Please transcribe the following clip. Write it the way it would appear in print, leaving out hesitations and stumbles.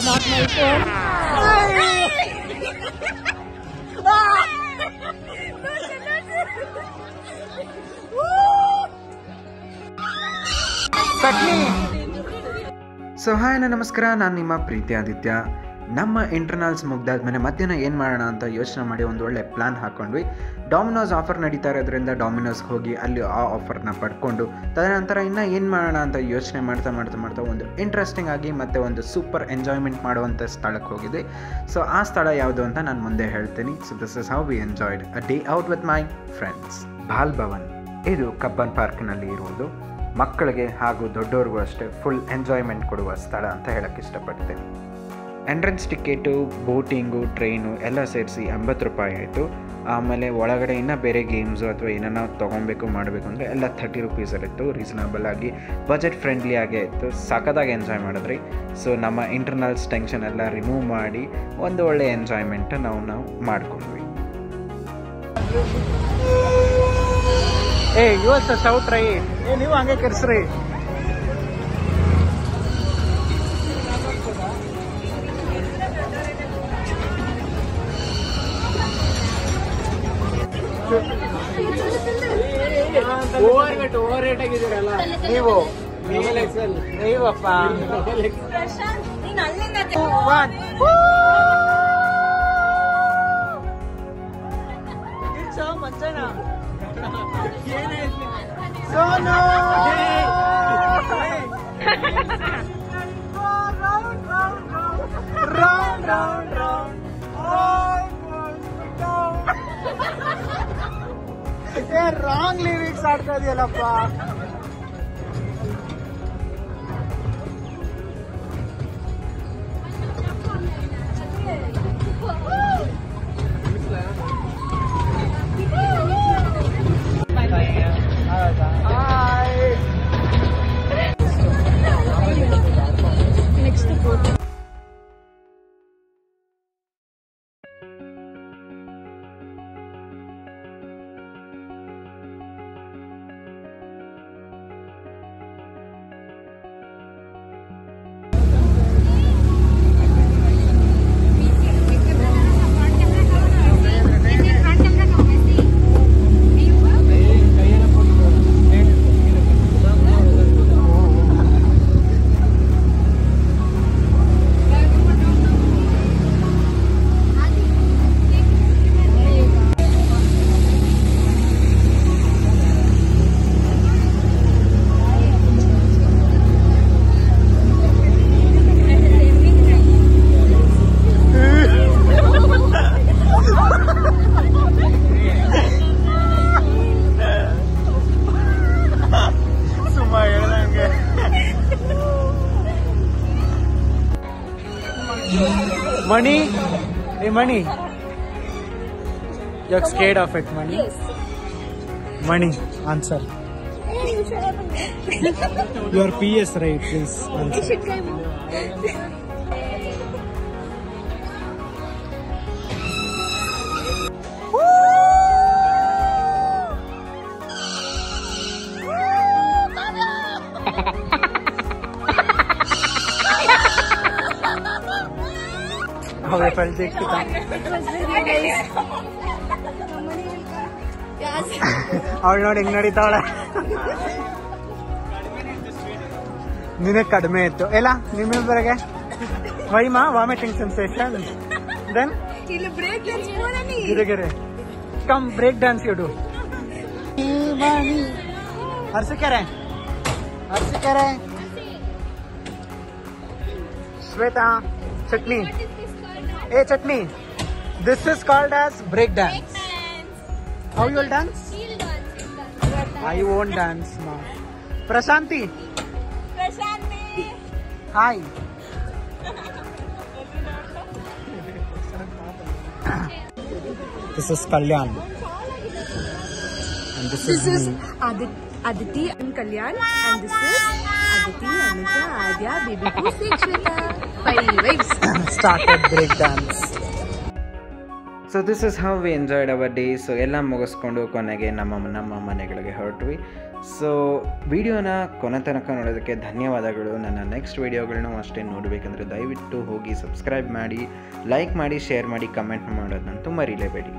not my phone. So hi ನಮಸ್ಕಾರ, ನಾನು ನಿಮ್ಮ ಪ್ರೀತಿ ಆದಿತ್ಯ. ನಮ್ಮ ಇಂಟರ್ನಲ್ಸ್ ಮುಗ್ದಾದ್ಮೇಲೆ ಮಧ್ಯಾಹ್ನ ಏನು ಮಾಡೋಣ ಅಂತ ಯೋಚನೆ ಮಾಡಿ ಒಂದು ಒಳ್ಳೆ ಪ್ಲ್ಯಾನ್ ಹಾಕ್ಕೊಂಡ್ವಿ. ಡಾಮಿನೋಸ್ ಆಫರ್ ನಡೀತಾ ಇರೋದ್ರಿಂದ ಡಾಮಿನೋಸ್ಗೆ ಹೋಗಿ ಅಲ್ಲಿ ಆ ಆಫರ್ನ ಪಡ್ಕೊಂಡು ತದನಂತರ ಇನ್ನೂ ಏನು ಮಾಡೋಣ ಅಂತ ಯೋಚನೆ ಮಾಡ್ತಾ ಒಂದು ಇಂಟ್ರೆಸ್ಟಿಂಗ್ ಆಗಿ ಮತ್ತು ಒಂದು ಸೂಪರ್ ಎಂಜಾಯ್ಮೆಂಟ್ ಮಾಡುವಂಥ ಸ್ಥಳಕ್ಕೆ ಹೋಗಿದ್ದೆ. ಸೊ ಆ ಸ್ಥಳ ಯಾವುದು ಅಂತ ನಾನು ಮುಂದೆ ಹೇಳ್ತೀನಿ. So this is how we enjoyed a day out with my friends. Bal Bhavan ಇದು ಕಬ್ಬನ್ ಪಾರ್ಕ್ನಲ್ಲಿ ಇರುವುದು. ಮಕ್ಕಳಿಗೆ ಹಾಗೂ ದೊಡ್ಡವ್ರಿಗೂ ಅಷ್ಟೇ ಫುಲ್ ಎಂಜಾಯ್ಮೆಂಟ್ ಕೊಡುವ ಸ್ಥಳ ಅಂತ ಹೇಳೋಕ್ಕೆ ಇಷ್ಟಪಡ್ತೇನೆ. ಎಂಟ್ರೆನ್ಸ್ ಟಿಕೆಟು, ಬೋಟಿಂಗು, ಟ್ರೈನು ಎಲ್ಲ ಸೇರಿಸಿ 80 ರೂಪಾಯಿ ಆಯಿತು. ಆಮೇಲೆ ಒಳಗಡೆ ಇನ್ನೂ ಬೇರೆ ಗೇಮ್ಸು ಅಥವಾ ಏನೋ ತೊಗೊಬೇಕು ಮಾಡಬೇಕು ಅಂದರೆ ಎಲ್ಲ 30 ರುಪೀಸಲ್ಲಿತ್ತು. ರೀಸನಬಲ್ ಆಗಿ ಬಜೆಟ್ ಫ್ರೆಂಡ್ಲಿ ಆಗೇ ಇತ್ತು. ಸಖತ್ತಾಗಿ ಎಂಜಾಯ್ ಮಾಡಿದ್ರಿ. ಸೊ ನಮ್ಮ ಇಂಟರ್ನಲ್ಸ್ ಟೆನ್ಷನ್ ಎಲ್ಲ ರಿಮೂವ್ ಮಾಡಿ ಒಂದು ಒಳ್ಳೆ ಎಂಜಾಯ್ಮೆಂಟ್ ನಾವು ಮಾಡ್ಕೊಂಡ್ವಿ. ಇವತ್ತು ಸೌಟ್ ರೈ ನೀವು ಹಂಗೆ ಕರ್ಸ್ರಿ. ಓವರ್ ರೇಟ್ ಆಗಿದ್ದೀರಲ್ಲ ನೀವು. ನೀವಪ್ಪ ಮಂಚನ Sono! Round. Wrong lyrics ಆಡ್ತಾ ಇದೆಯಲ್ಲಪ್ಪ. Money. You're scared of it, money? Yes. Money, answer. Hey, you should have Your PS, right? Please answer. You should try more. How I felt it. It was very nice. Yes. ಅವಳು ನೋಡಿ ಹೆಂಗ್ ನಡೀತಾವಳೆ. ನಿನಗೆ ಕಡಿಮೆ ಇತ್ತು ಎಲ್ಲ ನಿಮ್ಮಿಬ್ಬರಿಗೆ. ವೈಮಾ vomiting sensation. Then ಇಲ್ಲಿ ಬ್ರೇಕ್ ಡ್ಯಾನ್ಸ್ ಮಾಡೋಣ. ಗಿರಿಗಿರಿ come break dance you do. Harsikere Shwetha Chutney. Hey Chutney, this is called as break dance. How you will dance? I won't dance, ma. Prashanti. Hi. This is Kalyan. And this is Aditi and Kalyan, and this is Aditi, Anusha, Adya, baby Poo, Shweta. 5 waves. Started break dance. So this is how we enjoyed our day. So ಎಲ್ಲ ಮುಗಿಸ್ಕೊಂಡು ಕೊನೆಗೆ ನಮ್ಮ ಮನೆಗಳಿಗೆ ಹೊರಟ್ವಿ. So ವಿಡಿಯೋನ ಕೊನೆ ತನಕ ನೋಡೋದಕ್ಕೆ ಧನ್ಯವಾದಗಳು. ನನ್ನ ನೆಕ್ಸ್ಟ್ ವಿಡಿಯೋಗಳನ್ನೂ ಅಷ್ಟೇ ನೋಡಬೇಕಂದ್ರೆ ದಯವಿಟ್ಟು ಹೋಗಿ ಸಬ್ಸ್ಕ್ರೈಬ್ ಮಾಡಿ, ಲೈಕ್ ಮಾಡಿ, ಶೇರ್ ಮಾಡಿ, ಕಮೆಂಟ್ ಮಾಡೋದನ್ನಂತೂ ಮರೀಲೇಬೇಡಿ.